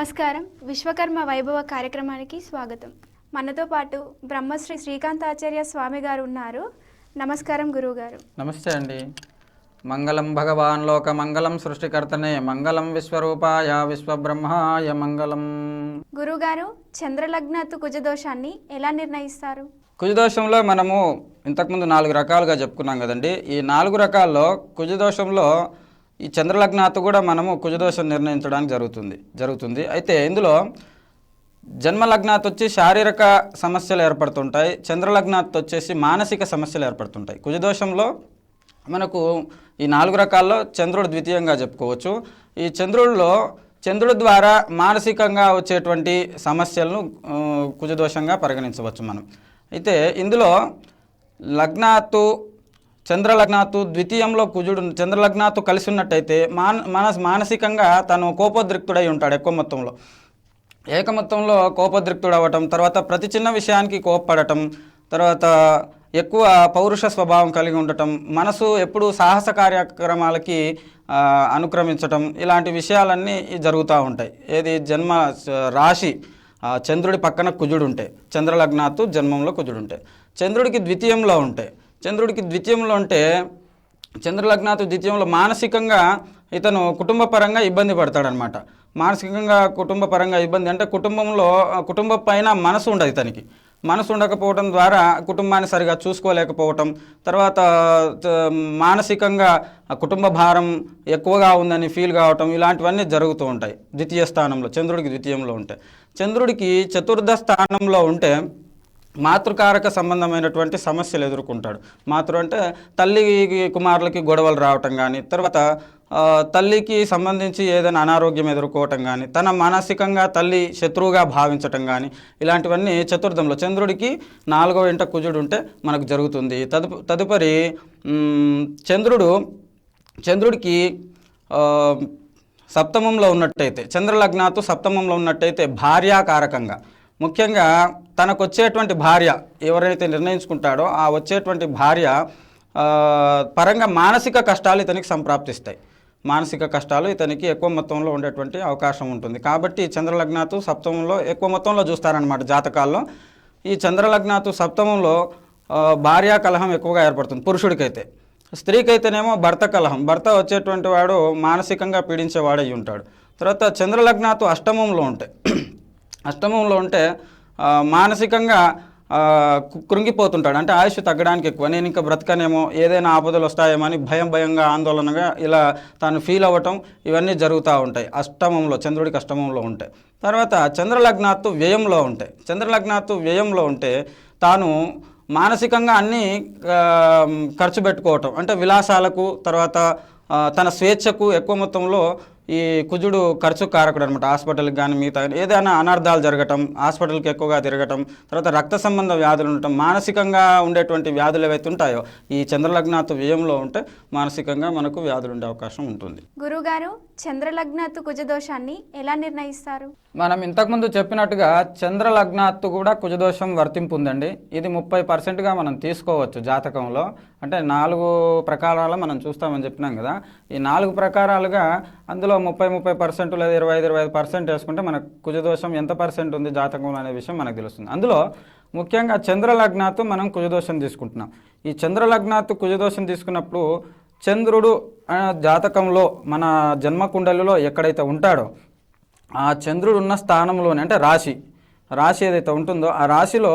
నమస్కారం. విశ్వకర్మ వైభవ కార్యక్రమానికి స్వాగతం. మనతో పాటు బ్రహ్మశ్రీ శ్రీకాంతాచార్య స్వామి గారు ఉన్నారు. నమస్కారం గురువుగారు. నమస్తే అండి. మంగళం భగవాన్ లోక మంగళం సృష్టికర్తనే మంగళం విశ్వరూపాయ విశ్వబ్రహ్మాయ మంగళం. గురువుగారు, చంద్రలగ్నతు కుజదోషాన్ని ఎలా నిర్ణయిస్తారు? కుజదోషంలో మనము ఇంతకుముందు 4 రకాలుగా చెప్పుకున్నాం కదండి. ఈ 4 రకాల్లో కుజదోషంలో ఈ చంద్రలగ్నాతు కూడా మనము కుజదోషం నిర్ణయించడానికి జరుగుతుంది. అయితే ఇందులో జన్మలగ్నాత్ వచ్చి శారీరక సమస్యలు ఏర్పడుతుంటాయి, చంద్రలగ్నాత్ వచ్చేసి మానసిక సమస్యలు ఏర్పడుతుంటాయి. కుజదోషంలో మనకు ఈ 4 రకాల్లో చంద్రుడు ద్వితీయంగా చెప్పుకోవచ్చు. ఈ చంద్రుడి ద్వారా మానసికంగా వచ్చేటువంటి సమస్యలను కుజదోషంగా పరిగణించవచ్చు మనం. అయితే ఇందులో లగ్నాతు చంద్రలగ్నాతు ద్వితీయంలో కుజుడు చంద్రలగ్నాతు కలిసి ఉన్నట్టయితే మానసికంగా తను కోపోద్రిక్తుడై ఉంటాడు. ఏకమొత్తంలో కోపోద్రిక్తుడు అవ్వటం, తర్వాత ప్రతి చిన్న విషయానికి కోప్పడటం, తర్వాత ఎక్కువ పౌరుష స్వభావం కలిగి ఉండటం, మనసు ఎప్పుడు సాహస కార్యక్రమాలకి అనుక్రమించటం, ఇలాంటి విషయాలన్నీ జరుగుతూ ఉంటాయి. ఏది జన్మ రాశి చంద్రుడి పక్కన కుజుడు ఉంటే, చంద్రలగ్నాతు జన్మంలో కుజుడు ఉంటే, చంద్రుడికి ద్వితీయంలో ఉంటే చంద్రలగ్నాతు ద్వితీయంలో మానసికంగా ఇతను కుటుంబపరంగా ఇబ్బంది పడతాడనమాట. మానసికంగా కుటుంబపరంగా ఇబ్బంది అంటే కుటుంబం పైన మనసు ఉండదు. ఇతనికి మనసు ఉండకపోవడం ద్వారా కుటుంబాన్ని సరిగా చూసుకోలేకపోవటం, తర్వాత మానసికంగా కుటుంబ భారం ఎక్కువగా ఉందని ఫీల్ కావటం, ఇలాంటివన్నీ జరుగుతూ ఉంటాయి. ద్వితీయ స్థానంలో చంద్రుడికి ద్వితీయంలో ఉంటే, చంద్రుడికి చతుర్థ స్థానంలో ఉంటే మాతృకారక సంబంధమైనటువంటి సమస్యలు ఎదుర్కొంటాడు. మాతృ అంటే తల్లి కుమారులకి గొడవలు రావటం కానీ, తర్వాత తల్లికి సంబంధించి ఏదైనా అనారోగ్యం ఎదుర్కోవటం కానీ, తన మానసికంగా తల్లి శత్రువుగా భావించటం కానీ, ఇలాంటివన్నీ చతుర్థంలో చంద్రుడికి 4వ ఇంట కుజుడు ఉంటే మనకు జరుగుతుంది. తదుపరి చంద్రుడికి సప్తమంలో ఉన్నట్టయితే, చంద్రలగ్నాతు సప్తమంలో ఉన్నట్టయితే భార్యాకారకంగా, ముఖ్యంగా తనకు వచ్చేటువంటి భార్య ఎవరైతే నిర్ణయించుకుంటాడో ఆ వచ్చేటువంటి భార్య పరంగా మానసిక కష్టాలు ఇతనికి సంప్రాప్తిస్తాయి. మానసిక కష్టాలు ఇతనికి ఎక్కువ మొత్తంలో ఉండేటువంటి అవకాశం ఉంటుంది. కాబట్టి చంద్రలగ్నాతు సప్తమంలో ఎక్కువ మొత్తంలో చూస్తారనమాట జాతకాల్లో. ఈ చంద్రలగ్నాతు సప్తమంలో భార్యా కలహం ఎక్కువగా ఏర్పడుతుంది పురుషుడికైతే. స్త్రీకైతేనేమో భర్త కలహం, భర్త వచ్చేటువంటి వాడు మానసికంగా పీడించేవాడై ఉంటాడు. తర్వాత చంద్రలగ్నాతు అష్టమంలో ఉంటే మానసికంగా కృంగిపోతుంటాడు. అంటే ఆయుష్ తగ్గడానికి ఎక్కువ, నేను ఇంకా బ్రతకనేమో, ఏదైనా ఆపదలు వస్తాయేమో అని భయంగా ఆందోళనగా ఇలా తాను ఫీల్ అవ్వటం, ఇవన్నీ జరుగుతూ ఉంటాయి చంద్రుడికి అష్టమంలో ఉంటే. తర్వాత చంద్రలగ్నాత్తు వ్యయంలో ఉంటే తాను మానసికంగా అన్నీ ఖర్చు పెట్టుకోవటం, అంటే విలాసాలకు, తర్వాత తన స్వేచ్ఛకు ఎక్కువ మొత్తంలో ఈ కుజుడు ఖర్చు కారకుడు అనమాట. హాస్పిటల్కి కానీ మిగతా ఏదైనా అనర్థాలు జరగటం, హాస్పిటల్కి ఎక్కువగా తిరగటం, తర్వాత రక్త సంబంధ వ్యాధులు ఉండటం, మానసికంగా ఉండేటువంటి వ్యాధులు ఏవైతే ఉంటాయో ఈ చంద్రలగ్నాతు వ్యయంలో ఉంటే మానసికంగా మనకు వ్యాధులు ఉండే అవకాశం ఉంటుంది. గురుగారు, చంద్రలగ్నాతు కుజదోషాన్ని ఎలా నిర్ణయిస్తారు? మనం ఇంతకుముందు చెప్పినట్టుగా చంద్రలగ్నాత్తు కూడా కుజదోషం వర్తింపు ఉందండి. ఇది 30%గా మనం తీసుకోవచ్చు జాతకంలో. అంటే 4 ప్రకారాలు మనం చూస్తామని చెప్పినాం కదా. ఈ 4 ప్రకారాలుగా అందులో 30% లేదా 25% వేసుకుంటే మనకు కుజదోషం ఎంత పర్సెంట్ ఉంది జాతకంలో అనే విషయం మనకు తెలుస్తుంది. అందులో ముఖ్యంగా చంద్రలగ్నాత్తు మనం కుజదోషం తీసుకుంటున్నాం. ఈ చంద్రలగ్నాత్తు కుజదోషం తీసుకున్నప్పుడు చంద్రుడు జాతకంలో మన జన్మకుండలిలో ఎక్కడైతే ఉంటాడో ఆ చంద్రుడు ఉన్న స్థానంలోనే, అంటే రాశి ఏదైతే ఉంటుందో ఆ రాశిలో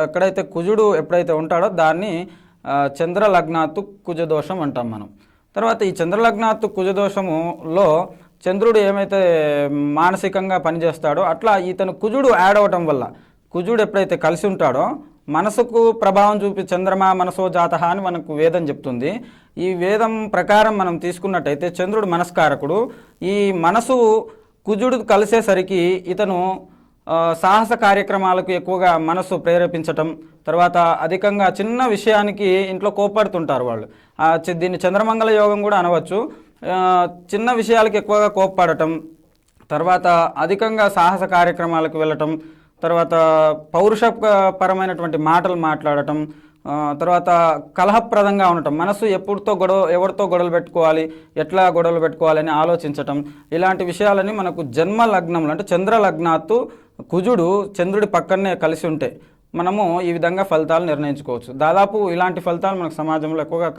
ఎక్కడైతే కుజుడు ఎప్పుడైతే ఉంటాడో దాన్ని చంద్రలగ్నాత్తు కుజదోషం అంటాం మనం. తర్వాత ఈ చంద్రలగ్నాత్తు కుజదోషములో చంద్రుడు ఏమైతే మానసికంగా పనిచేస్తాడో అట్లా ఇతను కుజుడు యాడ్ అవ్వటం వల్ల, కుజుడు ఎప్పుడైతే కలిసి ఉంటాడో మనసుకు ప్రభావం చూపి చంద్రమా మనసో జాతః అని మనకు వేదం చెప్తుంది. ఈ వేదం ప్రకారం మనం తీసుకున్నట్టయితే చంద్రుడు మనస్కారకుడు. ఈ మనసు కుజుడు కలిసేసరికి ఇతను సాహస కార్యక్రమాలకు ఎక్కువగా మనసు ప్రేరేపించటం, తర్వాత అధికంగా చిన్న విషయానికి ఇంట్లో కోప్పడుతుంటారు వాళ్ళు. దీన్ని చంద్రమంగళ యోగం కూడా అనవచ్చు. చిన్న విషయాలకు ఎక్కువగా కోప్పడటం, తర్వాత అధికంగా సాహస కార్యక్రమాలకు వెళ్ళటం, తర్వాత పౌరుషపరమైనటువంటి మాటలు మాట్లాడటం, తర్వాత కలహప్రదంగా ఉండటం, మనసు ఎవరితో గొడవలు పెట్టుకోవాలి, ఎట్లా గొడవలు పెట్టుకోవాలి అని ఆలోచించటం, ఇలాంటి విషయాలని మనకు జన్మ లగ్నంలో అంటే చంద్ర లగ్నాత్తు కుజుడు చంద్రుడి పక్కనే కలిసి ఉంటే మనము ఈ విధంగా ఫలితాలు నిర్ణయించుకోవచ్చు. దాదాపు ఇలాంటి ఫలితాలు మనకు సమాజంలో ఎక్కువగా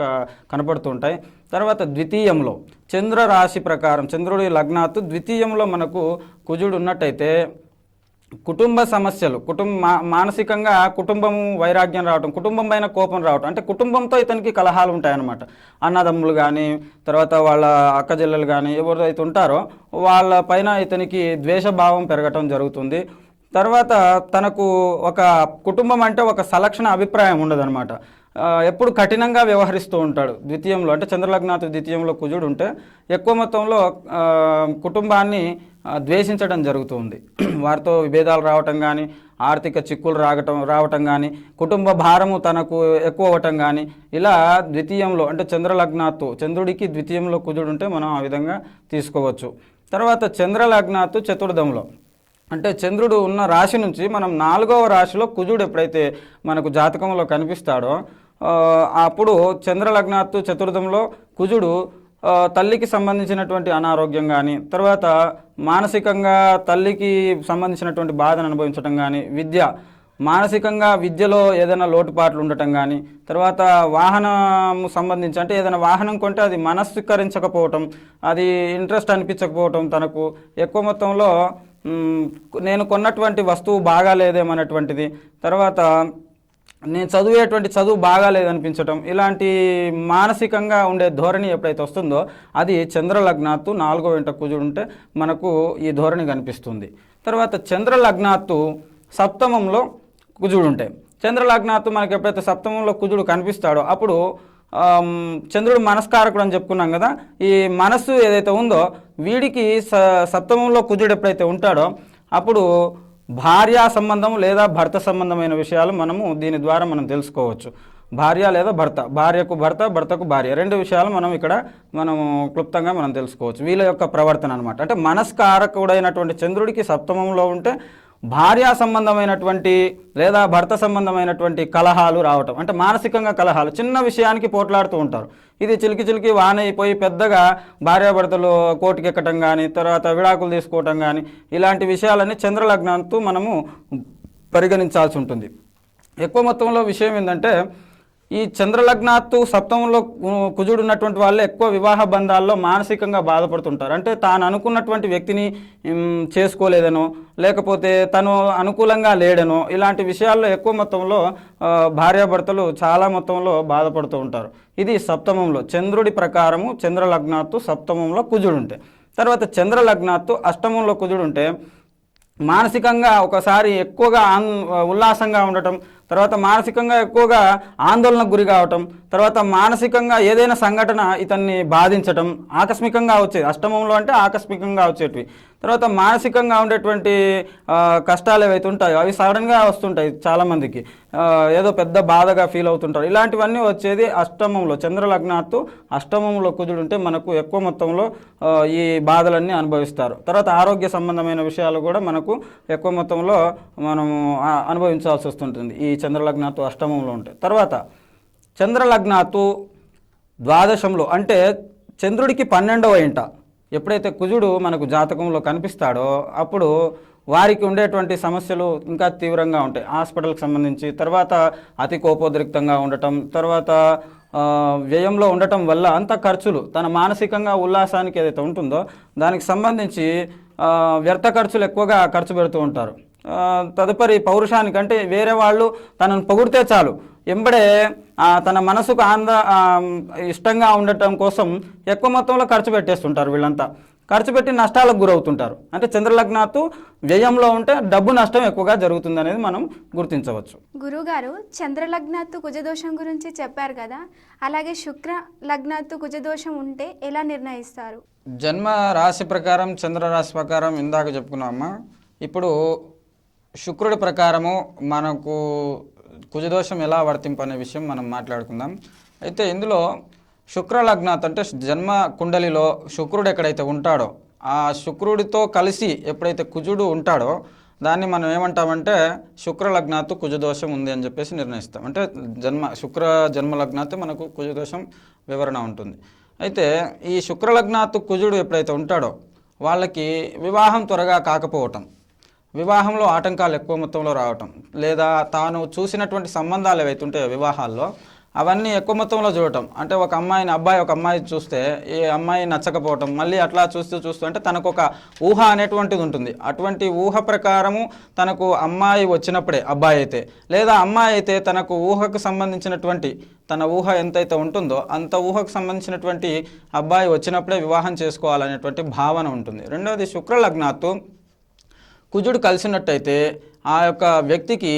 కనపడుతుంటాయి. తర్వాత ద్వితీయంలో చంద్ర రాశి ప్రకారం చంద్రుడి లగ్నాత్తు ద్వితీయంలో మనకు కుజుడు ఉన్నట్టయితే కుటుంబ సమస్యలు, మానసికంగా కుటుంబం వైరాగ్యం రావటం, కుటుంబం పైన కోపం రావటం, అంటే కుటుంబంతో ఇతనికి కలహాలు ఉంటాయన్నమాట. అన్నదమ్ములు కానీ తర్వాత వాళ్ళ అక్కజెల్లెలు కానీ ఎవరైతే ఉంటారో వాళ్ళ పైన ఇతనికి ద్వేషభావం పెరగటం జరుగుతుంది. తర్వాత తనకు ఒక కుటుంబం అంటే ఒక సలక్షణ అభిప్రాయం ఉండదన్నమాట. ఎప్పుడు కఠినంగా వ్యవహరిస్తూ ఉంటాడు. ద్వితీయంలో అంటే చంద్రలగ్నాథ్ ద్వితీయంలో కుజుడు ఉంటే ఎక్కువ మొత్తంలో కుటుంబాన్ని ద్వేషించడం జరుగుతుంది. వారితో విభేదాలు రావటం కానీ, ఆర్థిక చిక్కులు రావటం కానీ, కుటుంబ భారము తనకు ఎక్కువ అవ్వటం కానీ, ఇలా ద్వితీయంలో అంటే చంద్రలగ్నాత్తు చంద్రుడికి ద్వితీయంలో కుజుడు ఉంటే మనం ఆ విధంగా తీసుకోవచ్చు. తర్వాత చంద్రలగ్నాత్తు చతుర్థంలో అంటే చంద్రుడు ఉన్న రాశి నుంచి మనం 4వ రాశిలో కుజుడు ఎప్పుడైతే మనకు జాతకంలో కనిపిస్తాడో అప్పుడు చంద్రలగ్నాత్తు చతుర్థంలో కుజుడు తల్లికి సంబంధించినటువంటి అనారోగ్యం కానీ, తర్వాత మానసికంగా తల్లికి సంబంధించినటువంటి బాధను అనుభవించడం కానీ, మానసికంగా విద్యలో ఏదైనా లోటుపాట్లు ఉండటం కానీ, తర్వాత వాహనం సంబంధించి అంటే ఏదైనా వాహనం కొంటే అది మనస్కరించకపోవటం, అది ఇంట్రెస్ట్ అనిపించకపోవటం, తనకు ఎక్కువ మొత్తంలో నేను కొన్నటువంటి వస్తువు బాగాలేదేమన్నటువంటిది, తర్వాత నేను చదివేటువంటి చదువు బాగాలేదనిపించటం, ఇలాంటి మానసికంగా ఉండే ధోరణి ఎప్పుడైతే వస్తుందో అది చంద్రలగ్నాత్తు 4వ ఇంట కుజుడు ఉంటే మనకు ఈ ధోరణి కనిపిస్తుంది. తర్వాత చంద్రలగ్నాత్తు సప్తమంలో కుజుడు ఉంటే, చంద్రలగ్నాత్తు మనకి ఎప్పుడైతే సప్తమంలో కుజుడు కనిపిస్తాడో అప్పుడు చంద్రుడు మనస్కారకుడు అని చెప్పుకున్నాం కదా. ఈ మనస్సు ఏదైతే ఉందో వీడికి సప్తమంలో కుజుడు ఎప్పుడైతే ఉంటాడో అప్పుడు భార్యా సంబంధం లేదా భర్త సంబంధమైన విషయాలు మనము దీని ద్వారా మనం తెలుసుకోవచ్చు. భార్య లేదా భర్త, భార్యకు భర్త, భర్తకు భార్య, 2 విషయాలు మనం క్లుప్తంగా మనం తెలుసుకోవచ్చు. వీళ్ళ యొక్క ప్రవర్తన అనమాట. అంటే మనస్కారకుడైనటువంటి చంద్రుడికి సప్తమంలో ఉంటే భార్యా సంబంధమైనటువంటి లేదా భర్త సంబంధమైనటువంటి కలహాలు రావటం, అంటే మానసికంగా కలహాలు, చిన్న విషయానికి పోట్లాడుతూ ఉంటారు. ఇది చిలికి వానైపోయి పెద్దగా భార్యాభర్తలు కోర్టుకి ఎక్కటం కానీ, తర్వాత విడాకులు తీసుకోవటం కానీ, ఇలాంటి విషయాలన్నీ చంద్రలగ్నంతో మనము పరిగణించాల్సి ఉంటుంది. ఎక్కువ మొత్తంలో విషయం ఏంటంటే ఈ చంద్రలగ్నాత్తు సప్తమంలో కుజుడు ఉన్నటువంటి వాళ్ళే ఎక్కువ వివాహ బంధాల్లో మానసికంగా బాధపడుతుంటారు. అంటే తాను అనుకున్నటువంటి వ్యక్తిని చేసుకోలేదనో, లేకపోతే తను అనుకూలంగా లేడనో, ఇలాంటి విషయాల్లో ఎక్కువ మొత్తంలో భార్యాభర్తలు చాలా మొత్తంలో బాధపడుతూ ఉంటారు. ఇది సప్తమంలో చంద్రుడి ప్రకారము చంద్రలగ్నాత్తు సప్తమంలో కుజుడు ఉంటే. తర్వాత చంద్రలగ్నాత్తు అష్టమంలో కుజుడు ఉంటే మానసికంగా ఒకసారి ఎక్కువగా ఉల్లాసంగా ఉండటం, తర్వాత మానసికంగా ఎక్కువగా ఆందోళనకు గురి కావటం, తర్వాత మానసికంగా ఏదైనా సంఘటన ఇతన్ని బాధించటం, ఆకస్మికంగా వచ్చేది. అష్టమంలో అంటే ఆకస్మికంగా వచ్చేటివి. తర్వాత మానసికంగా ఉండేటువంటి కష్టాలు ఏవైతే ఉంటాయో అవి సడన్గా వస్తుంటాయి చాలామందికి, ఏదో పెద్ద బాధగా ఫీల్ అవుతుంటారు. ఇలాంటివన్నీ వచ్చేది అష్టమంలో. చంద్రలగ్నాత్తు అష్టమంలో కుజుడు ఉంటే మనకు ఎక్కువ మొత్తంలో ఈ బాధలన్నీ అనుభవిస్తారు. తర్వాత ఆరోగ్య సంబంధమైన విషయాలు కూడా మనకు ఎక్కువ మొత్తంలో మనము అనుభవించాల్సి వస్తుంటుంది ఈ చంద్రలగ్నాత్తు అష్టమంలో ఉంటే. తర్వాత చంద్రలగ్నాత్తు ద్వాదశంలో అంటే చంద్రుడికి 12వ ఇంట ఎప్పుడైతే కుజుడు మనకు జాతకంలో కనిపిస్తాడో అప్పుడు వారికి ఉండేటువంటి సమస్యలు ఇంకా తీవ్రంగా ఉంటాయి. హాస్పిటల్కి సంబంధించి, తర్వాత అతి కోపోద్రిక్తంగా ఉండటం, తర్వాత వ్యయంలో ఉండటం వల్ల అంత ఖర్చులు, తన మానసికంగా ఉల్లాసానికి ఏదైతే ఉంటుందో దానికి సంబంధించి వ్యర్థ ఖర్చులు ఎక్కువగా ఖర్చు పెడుతూ ఉంటారు. తదుపరి పౌరుషానికి అంటే వేరే వాళ్ళు తనను పొగిడితే చాలు ఎంబడే తన మనసుకు ఇష్టంగా ఉండటం కోసం ఎక్కువ మొత్తంలో ఖర్చు పెట్టేస్తుంటారు. వీళ్ళంతా ఖర్చు పెట్టి నష్టాలకు గురవుతుంటారు. అంటే చంద్రలగ్నాత్తు వ్యయంలో ఉంటే డబ్బు నష్టం ఎక్కువగా జరుగుతుంది అనేది మనం గుర్తించవచ్చు. గురుగారు, చంద్రలగ్నాత్తు కుజదోషం గురించి చెప్పారు కదా, అలాగే శుక్ర లగ్నాత్తు కుజదోషం ఉంటే ఎలా నిర్ణయిస్తారు? జన్మ రాశి ప్రకారం చంద్ర రాశి ప్రకారం ఇందాక చెప్పుకున్నామా. ఇప్పుడు శుక్రుడి ప్రకారము మనకు కుజదోషం ఎలా వర్తింపు అనే విషయం మనం మాట్లాడుకుందాం. అయితే ఇందులో శుక్రలగ్నాత్ అంటే జన్మ కుండలిలో శుక్రుడు ఎక్కడైతే ఉంటాడో ఆ శుక్రుడితో కలిసి ఎప్పుడైతే కుజుడు ఉంటాడో దాన్ని మనం ఏమంటామంటే శుక్ర లగ్నాత్తు కుజదోషం ఉంది అని చెప్పేసి నిర్ణయిస్తాం. అంటే శుక్ర జన్మ లగ్నాత్తు మనకు కుజదోషం వివరణ ఉంటుంది. అయితే ఈ శుక్ర లగ్నాత్తు కుజుడు ఎప్పుడైతే ఉంటాడో వాళ్ళకి వివాహం త్వరగా కాకపోవటం, వివాహంలో ఆటంకాలు ఎక్కువ మొత్తంలో రావటం, లేదా తాను చూసినటువంటి సంబంధాలు ఏవైతే ఉంటాయో వివాహాల్లో అవన్నీ ఎక్కువ మొత్తంలో చూడటం. అంటే ఒక అమ్మాయి చూస్తే ఈ అమ్మాయి నచ్చకపోవటం, మళ్ళీ అట్లా చూస్తూ అంటే తనకు ఒక ఊహ అనేటువంటిది ఉంటుంది. అటువంటి ఊహ ప్రకారము తనకు అమ్మాయి వచ్చినప్పుడే అబ్బాయి అయితే, లేదా అమ్మాయి అయితే తనకు ఊహకు సంబంధించినటువంటి తన ఊహ ఎంతైతే ఉంటుందో అంత ఊహకు సంబంధించినటువంటి అబ్బాయి వచ్చినప్పుడే వివాహం చేసుకోవాలనేటువంటి భావన ఉంటుంది. రెండవది శుక్ర లగ్నాత్తు కుజుడు కలిసినట్టయితే ఆ యొక్క వ్యక్తికి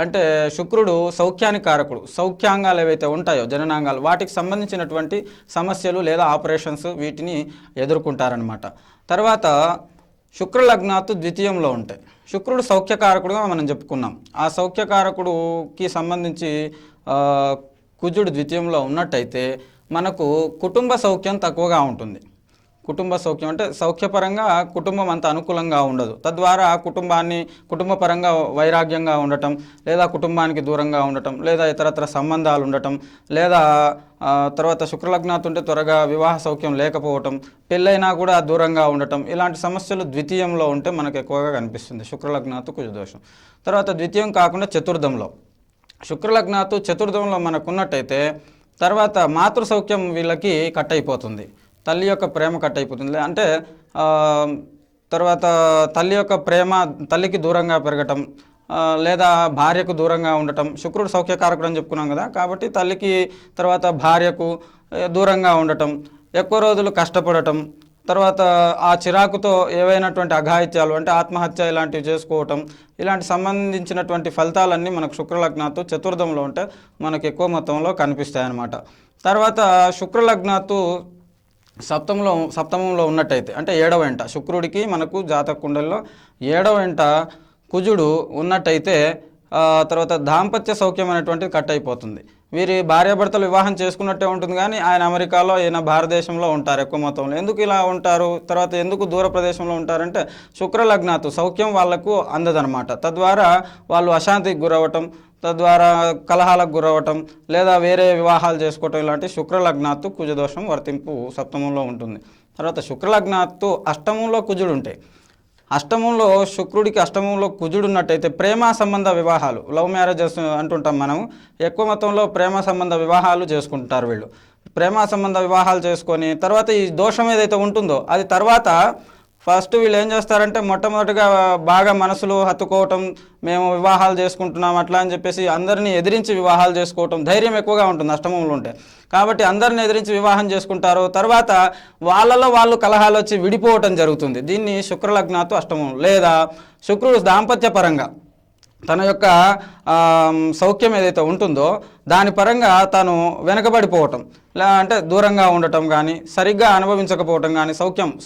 అంటే శుక్రుడు సౌఖ్యానికి కారకుడు. సౌఖ్యాంగాలు ఏవైతే ఉంటాయో జననాంగాలు వాటికి సంబంధించినటువంటి సమస్యలు లేదా ఆపరేషన్స్ వీటిని ఎదుర్కొంటారనమాట. తర్వాత శుక్ర లగ్నాత్తు ద్వితీయంలో ఉంటాయి. శుక్రుడు సౌఖ్యకారకుడుగా మనం చెప్పుకున్నాం. ఆ సౌఖ్యకారకుడుకి సంబంధించి కుజుడు ద్వితీయంలో ఉన్నట్టయితే మనకు కుటుంబ సౌఖ్యం తక్కువగా ఉంటుంది. కుటుంబ సౌఖ్యం అంటే సౌఖ్యపరంగా కుటుంబం అంత అనుకూలంగా ఉండదు. తద్వారా కుటుంబపరంగా వైరాగ్యంగా ఉండటం, లేదా కుటుంబానికి దూరంగా ఉండటం, లేదా ఇతరత్ర సంబంధాలు ఉండటం, లేదా తర్వాత శుక్రలగ్నాత్తు ఉంటే త్వరగా వివాహ సౌఖ్యం లేకపోవటం, పెళ్ళైనా కూడా దూరంగా ఉండటం, ఇలాంటి సమస్యలు ద్వితీయంలో ఉంటే మనకు ఎక్కువగా కనిపిస్తుంది శుక్రలగ్నాత్తు కుజదోషం. తర్వాత ద్వితీయం కాకుండా చతుర్థంలో శుక్రలగ్నాత్తు చతుర్థంలో మనకు ఉన్నట్టయితే తర్వాత మాతృ సౌఖ్యం వీళ్ళకి కట్ అయిపోతుంది. తల్లి యొక్క ప్రేమ కట్ అయిపోతుంది. అంటే తర్వాత తల్లి యొక్క ప్రేమ తల్లికి దూరంగా పెరగటం, లేదా భార్యకు దూరంగా ఉండటం. శుక్రుడు సౌఖ్యకారకుడు అని చెప్పుకున్నాం కదా, కాబట్టి తల్లికి తర్వాత భార్యకు దూరంగా ఉండటం, ఎక్కువ రోజులు కష్టపడటం, తర్వాత ఆ చిరాకుతో ఏవైనటువంటి అఘాయిత్యాలు అంటే ఆత్మహత్య ఇలాంటివి చేసుకోవటం, ఇలాంటి సంబంధించినటువంటి ఫలితాలన్నీ మనకు శుక్రలగ్నాత్తు చతుర్థంలో ఉంటే మనకు ఎక్కువ మొత్తంలో కనిపిస్తాయి అన్నమాట. తర్వాత శుక్రలగ్నాత్తు సప్తమంలో ఉన్నట్టయితే అంటే 7వ ఇంట శుక్రుడికి మనకు జాతక కుండల్లో 7వ ఇంట కుజుడు ఉన్నట్టయితే తర్వాత దాంపత్య సౌఖ్యం అనేటువంటిది కట్ అయిపోతుంది. వీరి భార్యాభర్తలు వివాహం చేసుకున్నట్టే ఉంటుంది, కానీ ఆయన అమెరికాలో ఈయన భారతదేశంలో ఉంటారు ఎక్కువ మొత్తంలో. ఎందుకు ఇలా ఉంటారు, తర్వాత ఎందుకు దూర ప్రదేశంలో ఉంటారంటే శుక్రలగ్నాత్తు సౌఖ్యం వాళ్లకు అందదనమాట. తద్వారా వాళ్ళు అశాంతికి గురవటం, తద్వారా కలహాలకు గురవటం, లేదా వేరే వివాహాలు చేసుకోవటం, ఇలాంటి శుక్రలగ్నాత్తు కుజదోషం వర్తింపు సప్తమంలో ఉంటుంది. తర్వాత శుక్రలగ్నాత్తు అష్టమంలో కుజుడు ఉంటాయి. అష్టమంలో శుక్రుడికి అష్టమంలో కుజుడు ఉన్నట్టయితే ప్రేమ సంబంధ వివాహాలు, లవ్ మ్యారేజెస్ అంటుంటాం మనం, ఎక్కువ మొత్తంలో ప్రేమ సంబంధ వివాహాలు చేసుకుంటారు వీళ్ళు. ప్రేమ సంబంధ వివాహాలు చేసుకొని తర్వాత ఈ దోషం ఏదైతే ఉంటుందో అది తర్వాత ఫస్ట్ వీళ్ళు ఏం చేస్తారంటే మొట్టమొదటిగా బాగా మనసులు హత్తుకోవటం, మేము వివాహాలు చేసుకుంటున్నాం అట్లా అని చెప్పేసి అందరినీ ఎదిరించి వివాహాలు చేసుకోవటం, ధైర్యం ఎక్కువగా ఉంటుంది అష్టమంలో ఉంటే. కాబట్టి అందరిని ఎదిరించి వివాహం చేసుకుంటారు. తర్వాత వాళ్ళలో వాళ్ళు కలహాలు వచ్చి విడిపోవటం జరుగుతుంది. దీన్ని శుక్రలగ్నాత్తు అష్టమం, లేదా శుక్రుడు దాంపత్య పరంగా తన యొక్క సౌఖ్యం ఏదైతే ఉంటుందో దాని పరంగా తను వెనకబడిపోవటం, అంటే దూరంగా ఉండటం కానీ, సరిగ్గా అనుభవించకపోవటం కానీ,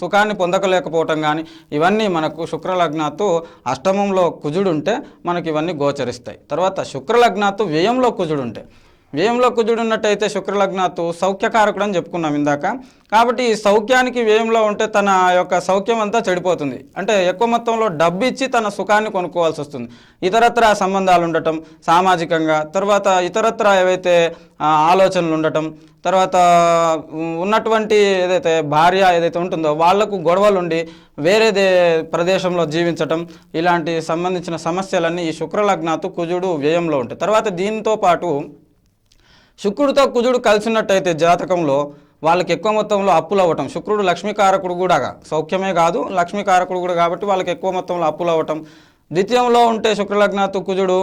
సుఖాన్ని పొందకలేకపోవటం కానీ, ఇవన్నీ మనకు శుక్రలగ్నాత్తు అష్టమంలో కుజుడు ఉంటే మనకి ఇవన్నీ గోచరిస్తాయి. తర్వాత శుక్రలగ్నాత్తు వ్యయంలో కుజుడు ఉంటే, వ్యయంలో కుజుడు ఉన్నట్టయితే శుక్రలగ్నాత్తు సౌఖ్యకారకుడు అని చెప్పుకున్నాం ఇందాక. కాబట్టి ఈ సౌఖ్యానికి వ్యయంలో ఉంటే తన యొక్క సౌఖ్యం అంతా చెడిపోతుంది. అంటే ఎక్కువ మొత్తంలో డబ్బు ఇచ్చి తన సుఖాన్ని కొనుక్కోవాల్సి వస్తుంది. ఇతరత్ర సంబంధాలు ఉండటం సామాజికంగా, తర్వాత ఇతరత్ర ఏవైతే ఆలోచనలు ఉండటం, తర్వాత ఉన్నటువంటి ఏదైతే భార్య ఏదైతే ఉంటుందో వాళ్లకు గొడవలు ఉండి వేరేదే ప్రదేశంలో జీవించటం, ఇలాంటి సంబంధించిన సమస్యలన్నీ ఈ శుక్రలగ్నాత్తు కుజుడు వ్యయంలో ఉంటాయి. తర్వాత దీంతో పాటు శుక్రుడితో కుజుడు కలిసినట్టయితే జాతకంలో వాళ్ళకి ఎక్కువ మొత్తంలో అప్పులు అవ్వటం. శుక్రుడు లక్ష్మీకారకుడు కూడా, సౌఖ్యమే కాదు లక్ష్మీకారకుడు కూడా, కాబట్టి వాళ్ళకి ఎక్కువ మొత్తంలో అప్పులు అవ్వటం. ద్వితీయంలో ఉంటే శుక్రలగ్నాత్తు కుజుడు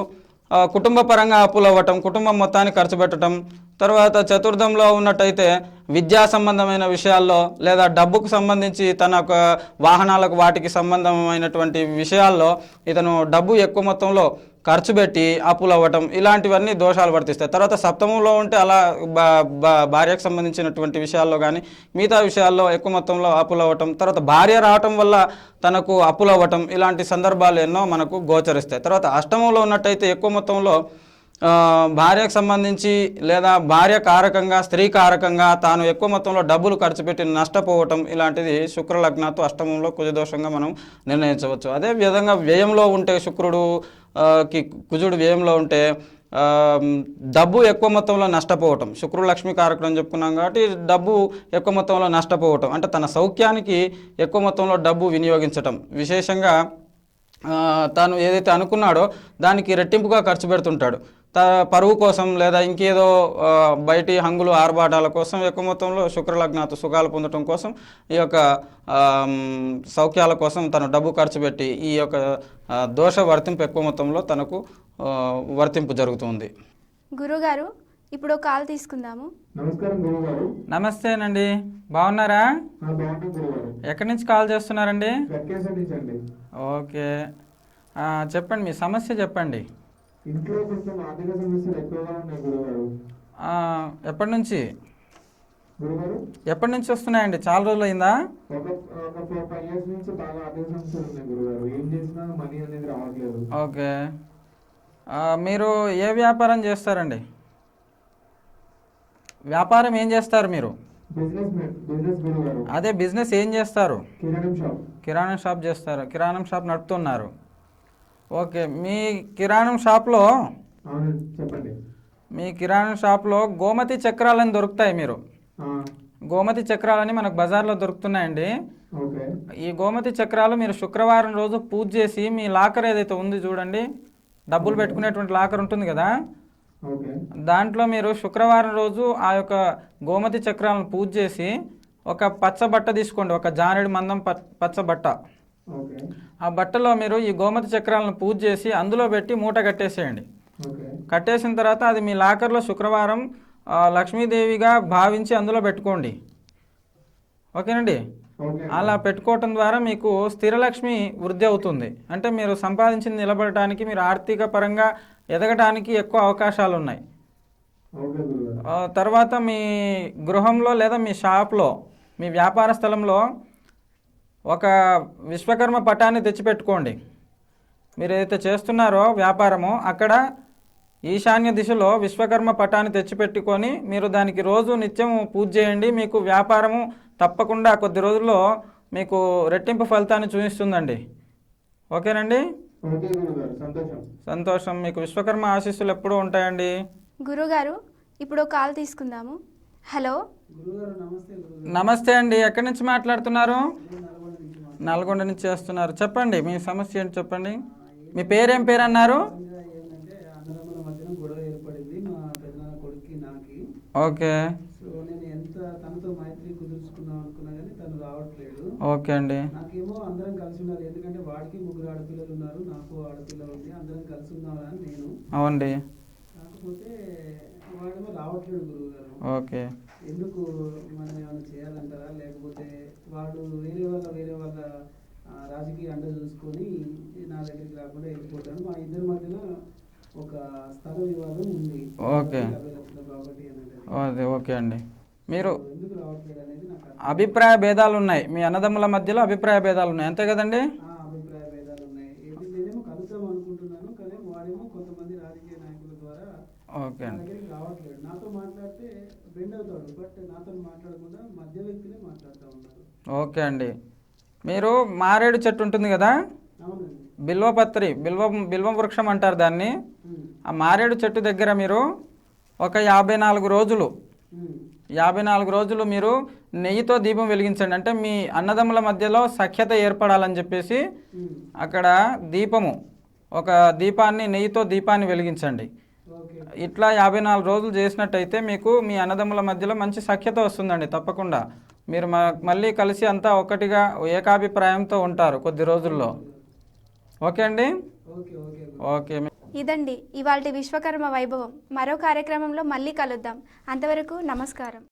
కుటుంబ పరంగా అప్పులు అవ్వటం, కుటుంబం మొత్తాన్ని ఖర్చు పెట్టడం. తర్వాత చతుర్థంలో ఉన్నట్టయితే విద్యా సంబంధమైన విషయాల్లో, లేదా డబ్బుకు సంబంధించి తన యొక్క వాహనాలకు వాటికి సంబంధమైనటువంటి విషయాల్లో ఇతను డబ్బు ఎక్కువ మొత్తంలో ఖర్చు పెట్టి అప్పులు అవ్వటం, ఇలాంటివన్నీ దోషాలు వర్తిస్తాయి. తర్వాత సప్తమంలో ఉంటే అలా భార్యకు సంబంధించినటువంటి విషయాల్లో కానీ మిగతా విషయాల్లో ఎక్కువ మొత్తంలో అప్పులు అవ్వటం, తర్వాత భార్య రావటం వల్ల తనకు అప్పులు అవ్వటం, ఇలాంటి సందర్భాలు ఎన్నో మనకు గోచరిస్తాయి. తర్వాత అష్టమంలో ఉన్నట్టయితే ఎక్కువ మొత్తంలో భార్యకు సంబంధించి లేదా భార్య కారకంగా స్త్రీ కారకంగా తాను ఎక్కువ మొత్తంలో డబ్బులు ఖర్చు పెట్టి నష్టపోవటం ఇలాంటిది శుక్రలగ్నతో అష్టమంలో కుజదోషంగా మనం నిర్ణయించవచ్చు. అదే విధంగా వ్యయంలో ఉంటే కుజుడు వ్యయంలో ఉంటే డబ్బు ఎక్కువ మొత్తంలో నష్టపోవటం, శుక్రుడు లక్ష్మీ కారకుడు అని చెప్పుకున్నాం కాబట్టి డబ్బు ఎక్కువ మొత్తంలో నష్టపోవటం అంటే తన సౌఖ్యానికి ఎక్కువ మొత్తంలో డబ్బు వినియోగించటం, విశేషంగా తాను ఏదైతే అనుకున్నాడో దానికి రెట్టింపుగా ఖర్చు పెడుతుంటాడు. పరువు కోసం లేదా ఇంకేదో బయటి హంగులు ఆర్భాటాల కోసం ఎక్కువ మొత్తంలో శుక్రలగ్నాతో సుఖాలు పొందడం కోసం ఈ యొక్క సౌఖ్యాల కోసం తను డబ్బు ఖర్చు పెట్టి ఈ యొక్క దోష వర్తింపు ఎక్కువ మొత్తంలో తనకు వర్తింపు జరుగుతుంది. గురుగారు ఇప్పుడు కాల్ తీసుకుందాము. నమస్కారం గురుగారు. నమస్తేనండి, బాగున్నారా? ఎక్కడి నుంచి కాల్ చేస్తున్నారండి? ఓకే, చెప్పండి మీ సమస్య చెప్పండి. ఇంట్లో కొంచెం ఆర్థిక సమస్యలు ఎక్కువగా ఉన్నాయి గురుగారు. ఎప్పటి నుంచి గురుగారు? ఎప్పటి నుంచి వస్తున్నాయండి? చాలా రోజులు అయిందా? ఒక 4-5 years నుంచి బాగా ఆర్థిక సమస్యలు ఉన్నాయి గురుగారు. ఏం చేసినా మనీ అనేది రావట్లేదు. ఓకే, మీరు ఏ వ్యాపారం చేస్తారండి? వ్యాపారం ఏం చేస్తారు మీరు? బిజినెస్ గురుగారు. అదే బిజినెస్ ఏం చేస్తారు? కిరాణం షాప్ చేస్తారు. కిరాణం షాప్ నడుపుతున్నారు. ఓకే, మీ కిరాణం షాప్లో చెప్పండి. మీ కిరాణం షాప్లో గోమతి చక్రాలని దొరుకుతాయి. మీరు గోమతి చక్రాలని మనకు బజార్లో దొరుకుతున్నాయండి. ఈ గోమతి చక్రాలు మీరు శుక్రవారం రోజు పూజ చేసి మీ లాకర్ ఏదైతే ఉంది చూడండి, డబ్బులు పెట్టుకునేటువంటి లాకర్ ఉంటుంది కదా, దాంట్లో మీరు శుక్రవారం రోజు ఆ యొక్క గోమతి చక్రాలను పూజ చేసి ఒక పచ్చ బట్ట తీసుకోండి, ఒక జానెడు మందం పచ్చ బట్ట. ఆ బట్టలో మీరు ఈ గోమతి చక్రాలను పూజ చేసి అందులో పెట్టి మూట కట్టేసేయండి. కట్టేసిన తర్వాత అది మీ లాకర్లో శుక్రవారం లక్ష్మీదేవిగా భావించి అందులో పెట్టుకోండి. ఓకేనండి? అలా పెట్టుకోవటం ద్వారా మీకు స్థిరలక్ష్మి వృద్ధి అవుతుంది. అంటే మీరు సంపాదించింది నిలబడటానికి, మీరు ఆర్థిక పరంగా ఎదగటానికి ఎక్కువ అవకాశాలు ఉన్నాయి. తర్వాత మీ గృహంలో లేదా మీ షాప్లో, మీ వ్యాపార స్థలంలో ఒక విశ్వకర్మ పటాన్ని తెచ్చిపెట్టుకోండి. మీరు ఏదైతే చేస్తున్నారో వ్యాపారము, అక్కడ ఈశాన్య దిశలో విశ్వకర్మ పటాన్ని తెచ్చిపెట్టుకొని మీరు దానికి రోజు నిత్యం పూజ చేయండి. మీకు వ్యాపారము తప్పకుండా కొద్ది రోజుల్లో మీకు రెట్టింపు ఫలితాన్ని చూపిస్తుందండి. ఓకేనండి? సంతోషం. మీకు విశ్వకర్మ ఆశీస్సులు ఎప్పుడూ ఉంటాయండి. గురుగారు ఇప్పుడు కాల్ తీసుకుందాము. హలో. నమస్తే అండి, ఎక్కడి నుంచి మాట్లాడుతున్నారు? నల్గొండ నుంచి చేస్తున్నారు. చెప్పండి మీ సమస్య ఏంటి చెప్పండి. మీ పేరేం పేరు అన్నారు? ఓకే ఓకే అండి. నాకేమో అందరం కలిసి ఉండాలి, ఎందుకంటే వాడికి 3 ఆడపిల్లలు ఉన్నారు, నాకు ఆడపిల్ల ఉంది, అందరం కలిసి ఉందామని నేను. అవునండి. కాకపోతే వాడేమో రావట్లేదు గురువు గారు. ఓకే, ఎందుకు మనం ఏమైనా చేయాలంటారా, లేకపోతే వాడు వేరే వాళ్ళ రాజకీయ అండ చూసుకొని నా దగ్గరికి రాకుండా వెళ్ళిపోతాడు. మా ఇద్దరి మధ్యన ఒక స్థల వివాదం ఉంది. ఓకే అదే ఓకే అండి. మీరు ఎందుకు రావట్లేదు అనేది నాకు అభిప్రాయ భేదాలు ఉన్నాయి, మీ అన్నదమ్ముల మధ్యలో అభిప్రాయ భేదాలు ఉన్నాయి, అంతే కదండి? అభిప్రాయ భేదాలు ఉన్నాయి. నేనేమో కలుద్దాం అనుకుంటున్నాను, కానీ వాడేమో కొంతమంది రాజకీయ నాయకుల ద్వారా ఓకే అండి దగ్గరికి రావట్లేదు. నాతో మాట్లాడితే బెండ్ అవుతాడు, బట్ నాతో మాట్లాడకుండా మధ్య వ్యక్తినే మాట్లాడుతూ ఉంటారు. ఓకే అండి. మీరు మారేడు చెట్టు ఉంటుంది కదా, అవునండి, బిల్వపత్రి, బిల్వం వృక్షం అంటారు దాన్ని. ఆ మారేడు చెట్టు దగ్గర మీరు ఒక 54 రోజులు మీరు నెయ్యితో దీపం వెలిగించండి. అంటే మీ అన్నదమ్ముల మధ్యలో సఖ్యత ఏర్పడాలని చెప్పేసి అక్కడ ఒక దీపాన్ని, నెయ్యితో దీపాన్ని వెలిగించండి. ఇట్లా 54 రోజులు చేసినట్టయితే మీకు మీ అన్నదమ్ముల మధ్యలో మంచి సఖ్యత వస్తుందండి. తప్పకుండా మీరు మళ్ళీ కలిసి అంతా ఒకటిగా ఏకాభిప్రాయంతో ఉంటారు కొద్ది రోజుల్లో. ఓకే అండి? ఓకే. ఇదండి ఇవాల్టి విశ్వకర్మ వైభవం. మరో కార్యక్రమంలో మళ్ళీ కలుద్దాం. అంతవరకు నమస్కారం.